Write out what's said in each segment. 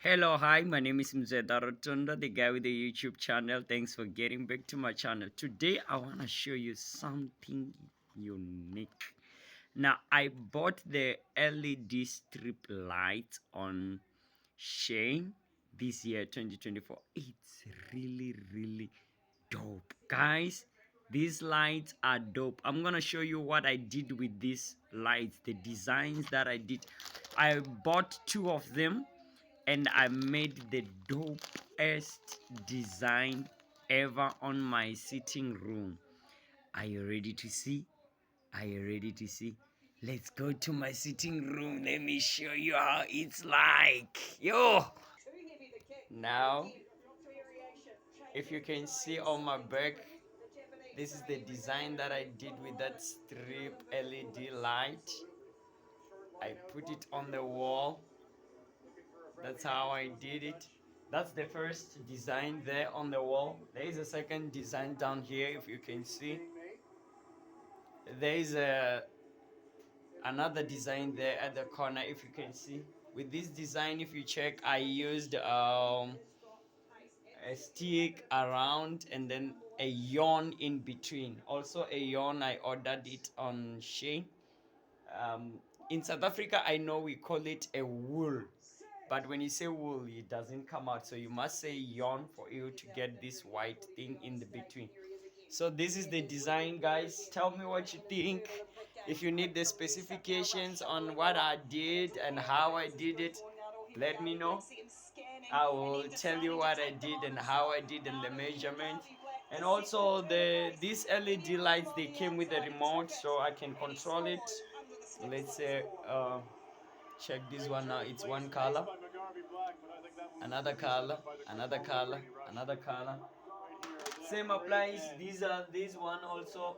Hello, hi, my name is Mzeda Rotunda, the guy with the YouTube channel. Thanks for getting back to my channel. Today, I want to show you something unique. Now, I bought the LED strip light on shein this year, 2024. It's really dope. Guys, these lights are dope. I'm going to show you what I did with these lights, the designs that I did. I bought two of them and I made the dopest design ever on my sitting room. Are you ready to see? Are you ready to see? Let's go to my sitting room. Let me show you how it's like. Yo! Now, if you can see on my back, this is the design that I did with that strip LED light. I put it on the wall. That's how I did it. That's the first design there on the wall. There is a second design down here, if you can see. There is another design there at the corner, if you can see. With this design, if you check, I used a stick around and then a yarn in between. Also a yarn, I ordered it on shein. In South Africa, I know we call it a wool, but when you say wool, it doesn't come out. So you must say yarn for you to get this white thing in the between. So this is the design, guys. Tell me what you think. If you need the specifications on what I did and how I did it, let me know. I will tell you what I did and how I did and the measurement. And also these LED lights, they came with a remote so I can control it. Let's say check this one now. It's one color, another color, another color, another color. Same applies. These one also.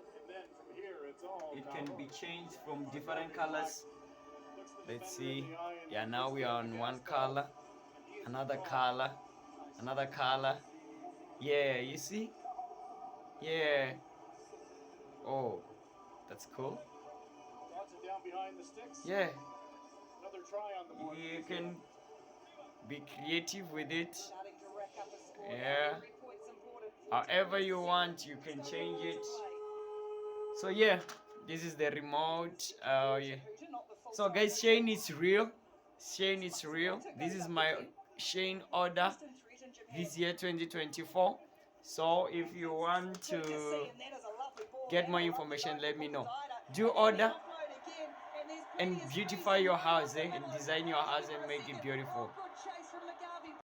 It can be changed from different colors. Let's see. Yeah, now we are on one color, another color, another color. Yeah, you see? Yeah. Oh, that's cool. Yeah. You can be creative with it. Yeah. However you want, you can change it. So yeah, this is the remote. Yeah. So guys, shein is real. Shein is real. This is my shein order this year 2024. So if you want to get more information, let me know. Do order and beautify your house, and design your house and make it beautiful.